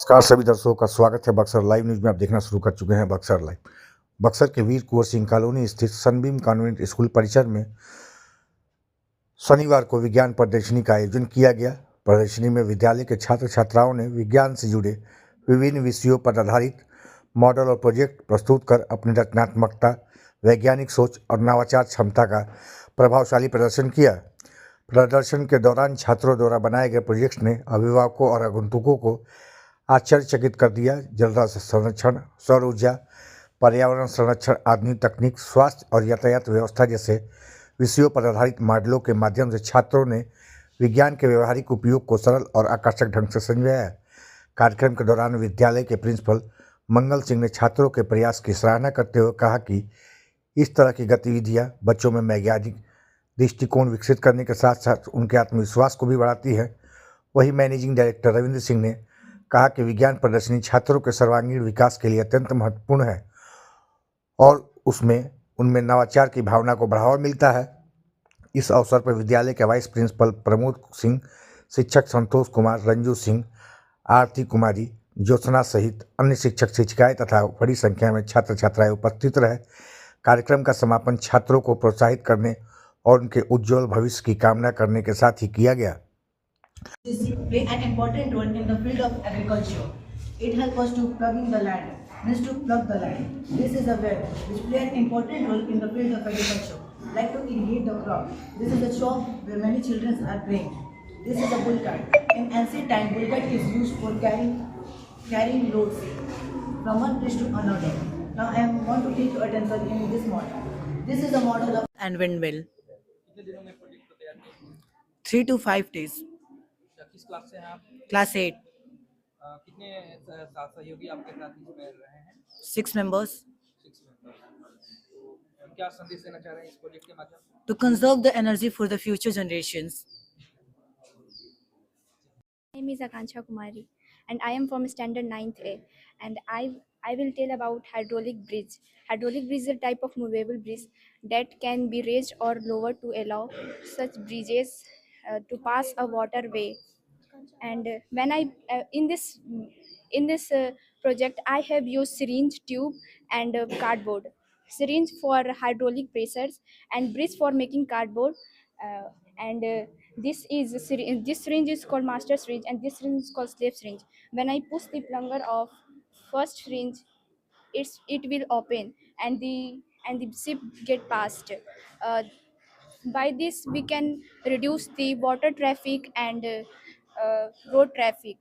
नमस्कार सभी दर्शकों का स्वागत है बक्सर लाइव न्यूज में। आप देखना शुरू कर चुके हैं बक्सर लाइव। बक्सर के वीर कुंवर सिंह कॉलोनी स्थित सनबीम कॉन्वेंट स्कूल परिसर में शनिवार को विज्ञान प्रदर्शनी का आयोजन किया गया। प्रदर्शनी में विद्यालय के छात्र छात्राओं ने विज्ञान से जुड़े विभिन्न विषयों पर आधारित मॉडल और प्रोजेक्ट प्रस्तुत कर अपनी रचनात्मकता, वैज्ञानिक सोच और नवाचार क्षमता का प्रभावशाली प्रदर्शन किया। प्रदर्शन के दौरान छात्रों द्वारा बनाए गए प्रोजेक्ट्स ने अभिभावकों और आगंतुकों को आश्चर्यचकित कर दिया। जल संरक्षण, सौर ऊर्जा, पर्यावरण संरक्षण, आधुनिक तकनीक, स्वास्थ्य और यातायात व्यवस्था जैसे विषयों पर आधारित मॉडलों के माध्यम से छात्रों ने विज्ञान के व्यवहारिक उपयोग को सरल और आकर्षक ढंग से समझाया। कार्यक्रम के दौरान विद्यालय के प्रिंसिपल मंगल सिंह ने छात्रों के प्रयास की सराहना करते हुए कहा कि इस तरह की गतिविधियां बच्चों में वैज्ञानिक दृष्टिकोण विकसित करने के साथ साथ उनके आत्मविश्वास को भी बढ़ाती है। वहीं मैनेजिंग डायरेक्टर रविंद्र सिंह ने कहा कि विज्ञान प्रदर्शनी छात्रों के सर्वांगीण विकास के लिए अत्यंत महत्वपूर्ण है और उनमें नवाचार की भावना को बढ़ावा मिलता है। इस अवसर पर विद्यालय के वाइस प्रिंसिपल प्रमोद सिंह, शिक्षक संतोष कुमार, रंजू सिंह, आरती कुमारी, ज्योत्सना सहित अन्य शिक्षक शिक्षिकाएं तथा बड़ी संख्या में छात्र छात्राएं उपस्थित रहे। कार्यक्रम का समापन छात्रों को प्रोत्साहित करने और उनके उज्जवल भविष्य की कामना करने के साथ ही किया गया। Play an important role in the field of agriculture. It helps us to plugging the land, means to plug the land. This is a well which play an important role in the field of agriculture, like to irrigate the crop. This is a shop where many children are playing. This is a bull cart. In ancient time, bull cart is used for carrying loads from one place to another. Now I want to take your attention in this model. This is a model of and windmill. 3 to 5 days. किस class से हैं आप? Class 8. कितने साथ सहयोगी आपके साथ इसमें रहे हैं? 6 members. 6 मेंबर्स। तो क्या संदेश देना चाह रहे हैं इस प्रोजेक्ट के माध्यम से? To conserve the energy for the future generations. My name is Akansha Kumari and I am from standard 9th A, and I will tell about hydraulic bridge. Hydraulic bridge is a type of movable bridge that can be raised or lowered to allow such bridges to pass a waterway. And when I in this project I have used syringe, tube and cardboard. Syringe for hydraulic pressures and bridge for making cardboard. And this syringe is called master syringe and this syringe is called slave syringe. When I push the plunger of first syringe, it will open and the zip get passed. uh, by this we can reduce the water traffic and road traffic.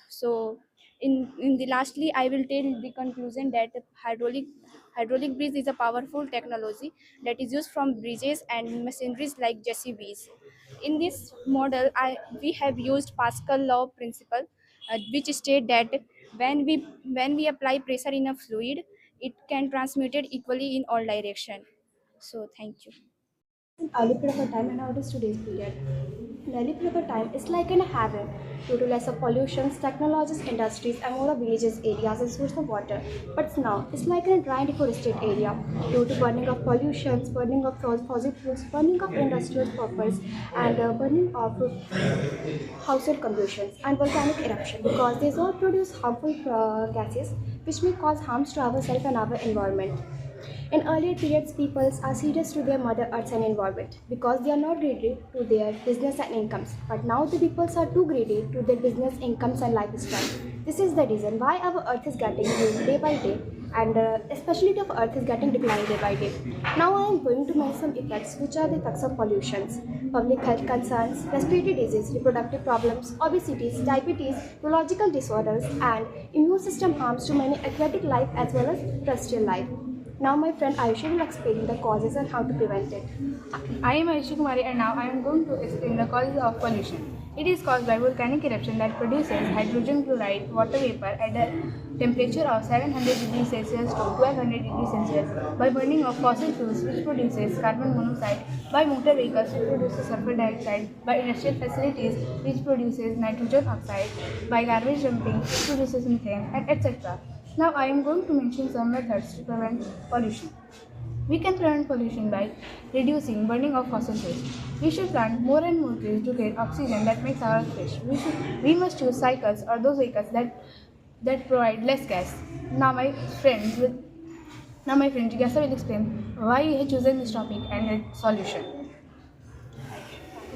So in the lastly I will tell the conclusion that hydraulic bridge is a powerful technology that is used from bridges and machineries like JCBs. In this model we have used Pascal law principle, which state that when we apply pressure in a fluid, it can transmit it equally in all direction. So thank you. Early prefer time and our today's period. In early prefer time is like in a heaven due to lesser pollutions, technologies, industries, and more villages areas and source of water. But now it's like in a dry and deforested area due to burning of pollutions, burning of fossil fuels, burning of industrial purpose, and burning of household combustions and volcanic eruption, because these all produce harmful gases which may cause harms to ourselves and our environment. In earlier periods, peoples are serious to their mother earth and environment because they are not greedy to their business and incomes. But now the peoples are too greedy to their business, incomes and lifestyle. This is the reason why our earth is getting used day by day, and especially the earth is getting declined day by day. Now I am going to mention some effects, which are the effects of pollutions, public health concerns, respiratory disease, reproductive problems, obesity, diabetes, neurological disorders, and immune system harms to many aquatic life as well as terrestrial life. Now my friend Ayushi will explain the causes and how to prevent it. I am Ayushi Kumari and now I am going to explain the causes of pollution. It is caused by volcanic eruption that produces hydrogen chloride water vapor at a temperature of 700 degrees Celsius to 1200 degrees Celsius, by burning of fossil fuels which produces carbon monoxide, by motor vehicles which produces sulfur dioxide, by industrial facilities which produces nitrogen oxide, by garbage dumping which produces methane, and etc. Now I am going to mention some methods to prevent pollution. We can prevent pollution by reducing burning of fossil fuels. We should plant more and more trees to get oxygen that makes our earth fresh. We must choose cycles or those vehicles that that provide less gas. Now my friend will now my friend Jigyasa will explain why he has chosen this topic and its solution.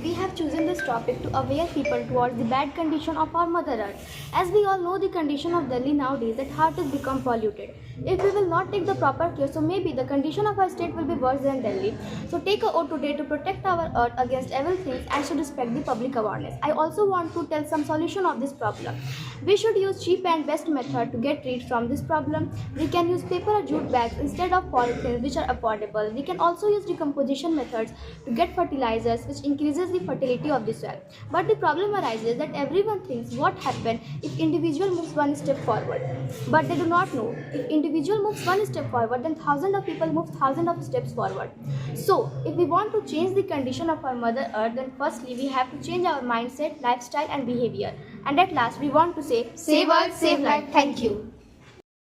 We have chosen this topic to aware people towards the bad condition of our Mother Earth. As we all know the condition of Delhi nowadays, that heart has become polluted. If we will not take the proper care, so maybe the condition of our state will be worse than Delhi. So take a oath today to protect our earth against evil things and should respect the public awareness. I also want to tell some solution of this problem. We should use cheap and best method to get rid from this problem. We can use paper or jute bags instead of polythene, which are affordable. We can also use decomposition methods to get fertilizers, which increases the fertility of the soil. But the problem arises that everyone thinks what happens if individual moves one step forward. But they do not know if individual moves one step forward, then thousands of people move thousands of steps forward. So, if we want to change the condition of our Mother Earth, then firstly we have to change our mindset, lifestyle, and behavior. And at last, we want to say, save Earth, save life. Thank you.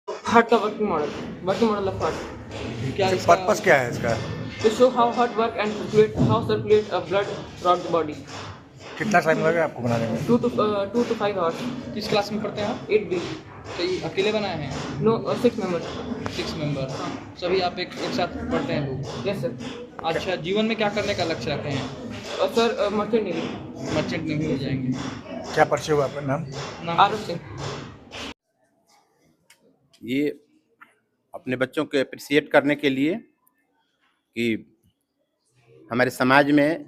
Heart का working model of heart क्या इसका purpose क्या है इसका? to show how heart work and circulate blood throughout the body. कितना time लगेगा आपको बनाने में? 2 to 5 hours. किस क्लास में पढ़ते हैं आप? 8B. तो ये अकेले बनाए हैं? No, 6 members. 6 मेंबर. सभी आप एक साथ पढ़ते हैं लोग? Yes sir. अच्छा, जीवन में क्या करने का लक्ष्य रखते हैं? सर मर्चेंट नेवी हो जाएंगे. क्या परिचय हुआ आपका नाम? आरव सिंह. ये अपने बच्चों को अप्रिसिएट करने के लिए कि हमारे समाज में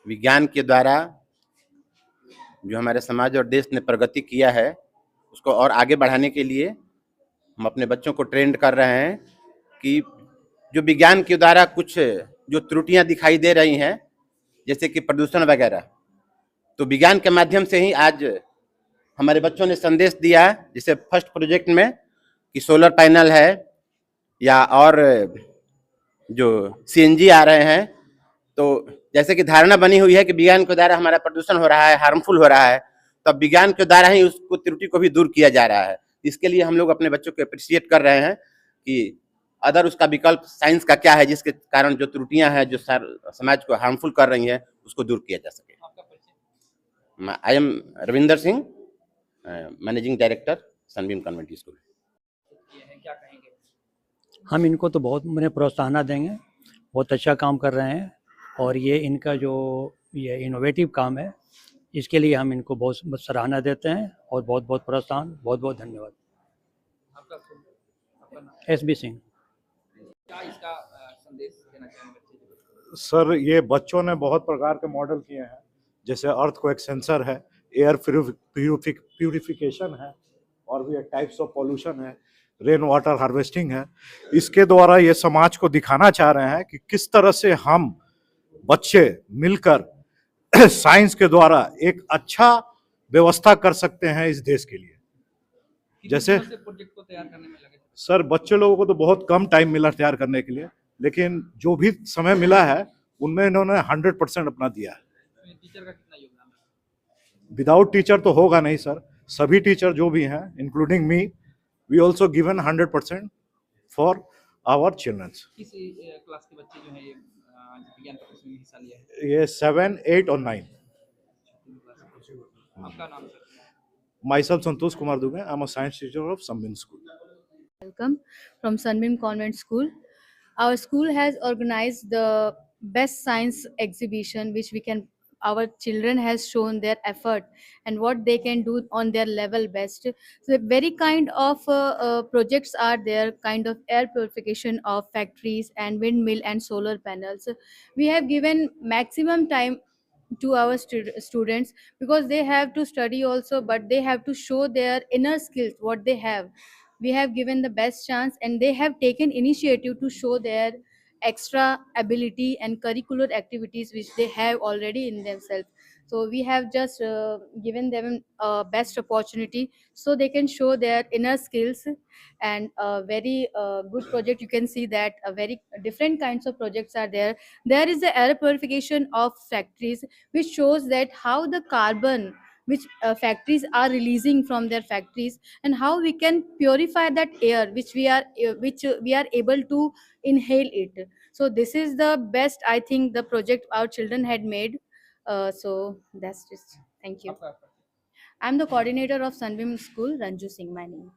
विज्ञान के द्वारा जो हमारे समाज और देश ने प्रगति किया है उसको और आगे बढ़ाने के लिए हम अपने बच्चों को ट्रेंड कर रहे हैं कि जो विज्ञान के द्वारा कुछ जो त्रुटियां दिखाई दे रही हैं जैसे कि प्रदूषण वगैरह, तो विज्ञान के माध्यम से ही आज हमारे बच्चों ने संदेश दिया जैसे फर्स्ट प्रोजेक्ट में कि सोलर पैनल है या और जो सीएनजी आ रहे हैं, तो जैसे कि धारणा बनी हुई है कि विज्ञान के द्वारा हमारा प्रदूषण हो रहा है, हार्मफुल हो रहा है, तो अब विज्ञान के द्वारा ही उसको त्रुटि को भी दूर किया जा रहा है. इसके लिए हम लोग अपने बच्चों को अप्रिशिएट कर रहे हैं कि अदर उसका विकल्प साइंस का क्या है जिसके कारण जो त्रुटियां हैं जो समाज को हार्मफुल कर रही हैं उसको दूर किया जा सके. I am Ravinder Singh, managing director Sunbeam convent school. क्या कहेंगे? हम इनको तो बहुत मैंने प्रोत्साहन देंगे, बहुत अच्छा काम कर रहे हैं और ये इनका जो ये इनोवेटिव काम है इसके लिए हम इनको बहुत सराहना देते हैं और बहुत बहुत प्रोत्साहन, बहुत बहुत धन्यवाद. आपका नाम? SB सिंह. क्या इसका संदेश देना चाहेंगे? सर, ये बच्चों ने बहुत प्रकार के मॉडल किए हैं, जैसे अर्थ को एक सेंसर है, एयर प्यूरिफिकेशन है और भी टाइप्स ऑफ पॉल्यूशन है, रेन वाटर हार्वेस्टिंग है. इसके द्वारा ये समाज को दिखाना चाह रहे हैं कि किस तरह से हम बच्चे मिलकर साइंस के द्वारा एक अच्छा व्यवस्था कर सकते हैं इस देश के लिए. जैसे प्रोजेक्ट को तैयार करने में लगे? सर, बच्चे लोगों को तो बहुत कम टाइम मिला तैयार करने के लिए, लेकिन जो भी समय मिला है उनमें इन्होंने 100% अपना दिया है. टीचर का कितना योगदान है? विदाउट टीचर तो होगा नहीं सर. सभी टीचर जो भी हैं including me, we also given 100% for our childrens. किस क्लास के बच्चे जो हैं ये विज्ञान प्रदर्शनी में हिस्सा लिया है? ये 7, 8 और 9. आपका नाम sir? Myself Santosh Kumar Dugai. I'm a science teacher of Sunbeam School. Welcome from Sunbeam Convent School. Our school has organized the best science exhibition which our children has shown their effort and what they can do on their level best. So very kind of projects are there, kind of air purification of factories and windmill and solar panels. We have given maximum time to our students because they have to study also, but they have to show their inner skills what they have. We have given the best chance and they have taken initiative to show their extra ability and curricular activities which they have already in themselves. So we have just given them a best opportunity so they can show their inner skills, and a very good project. You can see that a very different kinds of projects are there. There is the air purification of factories which shows that how the carbon which factories are releasing from their factories and how we can purify that air which we are able to inhale it. So this is the best, I think, the project our children had made. So that's just. Thank you. I'm the coordinator of Sunbeam School, Ranju Singh, my name.